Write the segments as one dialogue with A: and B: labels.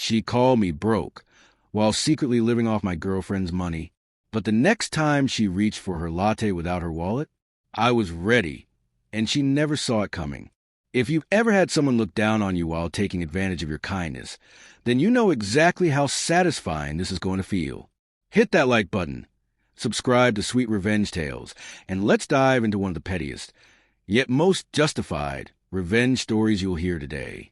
A: She called me broke, while secretly living off my girlfriend's money. But the next time she reached for her latte without her wallet, I was ready, and she never saw it coming. If you've ever had someone look down on you while taking advantage of your kindness, then you know exactly how satisfying this is going to feel. Hit that like button, subscribe to Sweet Revenge Tales, and let's dive into one of the pettiest, yet most justified, revenge stories you'll hear today.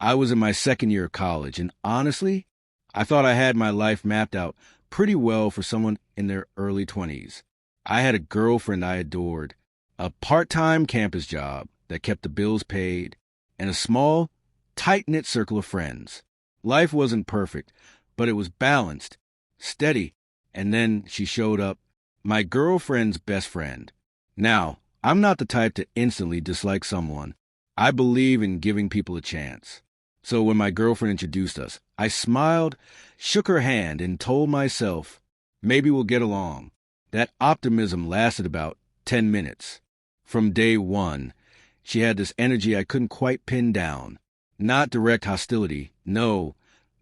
A: I was in my second year of college, and honestly, I thought I had my life mapped out pretty well for someone in their early 20s. I had a girlfriend I adored, a part-time campus job that kept the bills paid, and a small, tight-knit circle of friends. Life wasn't perfect, but it was balanced, steady, and then she showed up, my girlfriend's best friend. Now, I'm not the type to instantly dislike someone. I believe in giving people a chance. So when my girlfriend introduced us, I smiled, shook her hand, and told myself, maybe we'll get along. That optimism lasted about 10 minutes. From day one, she had this energy I couldn't quite pin down. Not direct hostility, no,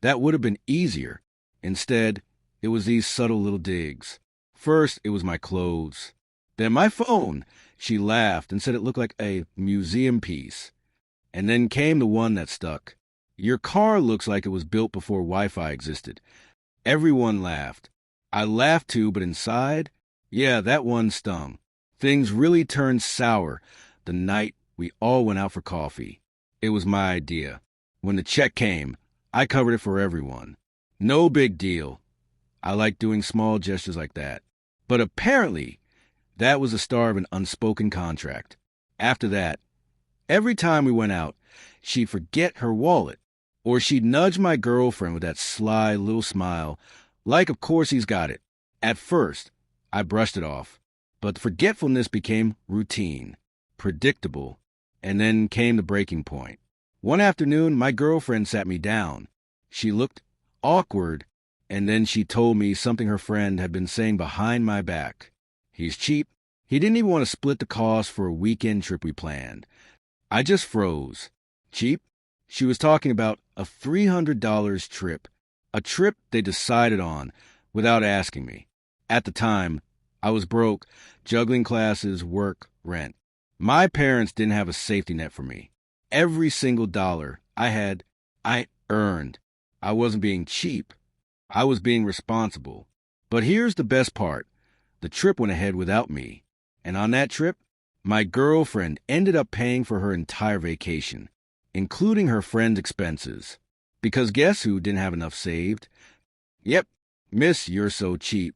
A: that would have been easier. Instead, it was these subtle little digs. First, it was my clothes. Then my phone. She laughed and said it looked like a museum piece. And then came the one that stuck. Your car looks like it was built before Wi-Fi existed. Everyone laughed. I laughed too, but inside, yeah, that one stung. Things really turned sour the night we all went out for coffee. It was my idea. When the check came, I covered it for everyone. No big deal. I like doing small gestures like that. But apparently, that was the start of an unspoken contract. After that, every time we went out, she'd forget her wallet, or she'd nudge my girlfriend with that sly little smile, like of course he's got it. At first, I brushed it off, but the forgetfulness became routine, predictable, and then came the breaking point. One afternoon, my girlfriend sat me down. She looked awkward, and then she told me something her friend had been saying behind my back. He's cheap. He didn't even want to split the cost for a weekend trip we planned. I just froze. Cheap? She was talking about a $300 trip, a trip they decided on without asking me. At the time, I was broke, juggling classes, work, rent. My parents didn't have a safety net for me. Every single dollar I had, I earned. I wasn't being cheap. I was being responsible. But here's the best part. The trip went ahead without me. And on that trip, my girlfriend ended up paying for her entire vacation, including her friend's expenses. Because guess who didn't have enough saved? Yep, Miss You're So Cheap.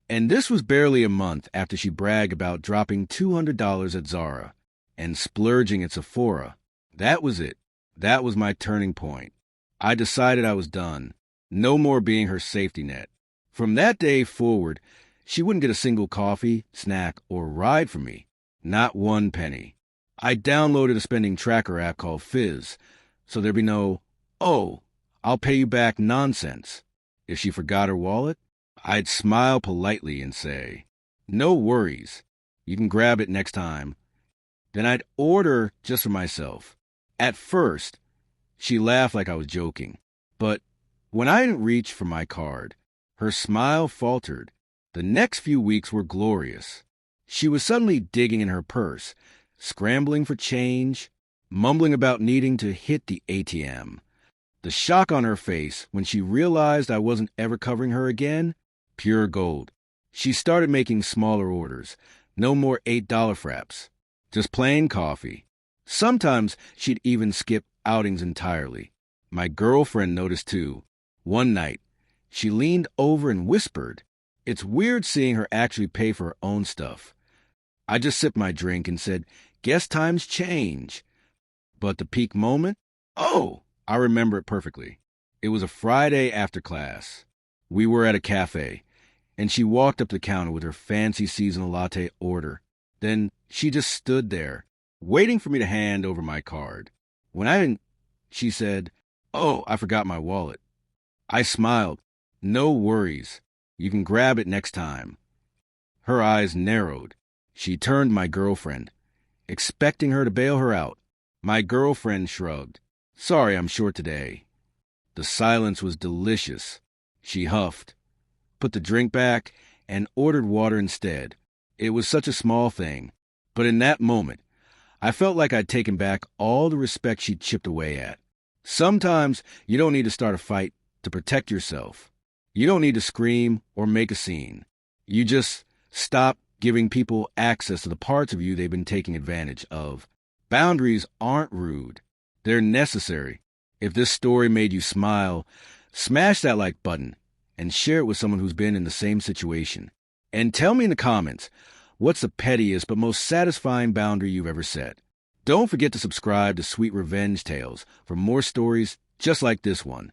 A: And this was barely a month after she bragged about dropping $200 at Zara and splurging at Sephora. That was it. That was my turning point. I decided I was done. No more being her safety net. From that day forward, she wouldn't get a single coffee, snack, or ride from me. Not one penny. I downloaded a spending tracker app called Fizz, so there'd be no, oh, I'll pay you back nonsense. If she forgot her wallet, I'd smile politely and say, no worries. You can grab it next time. Then I'd order just for myself. At first, she laughed like I was joking. But when I didn't reach for my card, her smile faltered. The next few weeks were glorious. She was suddenly digging in her purse, scrambling for change, mumbling about needing to hit the ATM. The shock on her face when she realized I wasn't ever covering her again, pure gold. She started making smaller orders, no more $8 fraps, just plain coffee. Sometimes she'd even skip outings entirely. My girlfriend noticed too. One night, she leaned over and whispered, "It's weird seeing her actually pay for her own stuff." I just sipped my drink and said, "Guess times change." But the peak moment? Oh, I remember it perfectly. It was a Friday after class. We were at a cafe, and she walked up to the counter with her fancy seasonal latte order. Then she just stood there, waiting for me to hand over my card. When I didn't, she said, "Oh, I forgot my wallet." I smiled. "No worries. You can grab it next time." Her eyes narrowed. She turned to my girlfriend, expecting her to bail her out. My girlfriend shrugged. "Sorry, I'm short today." The silence was delicious. She huffed, put the drink back, and ordered water instead. It was such a small thing, but in that moment, I felt like I'd taken back all the respect she'd chipped away at. Sometimes you don't need to start a fight to protect yourself. You don't need to scream or make a scene. You just stop giving people access to the parts of you they've been taking advantage of. Boundaries aren't rude. They're necessary. If this story made you smile, smash that like button and share it with someone who's been in the same situation. And tell me in the comments, what's the pettiest but most satisfying boundary you've ever set? Don't forget to subscribe to Sweet Revenge Tales for more stories just like this one.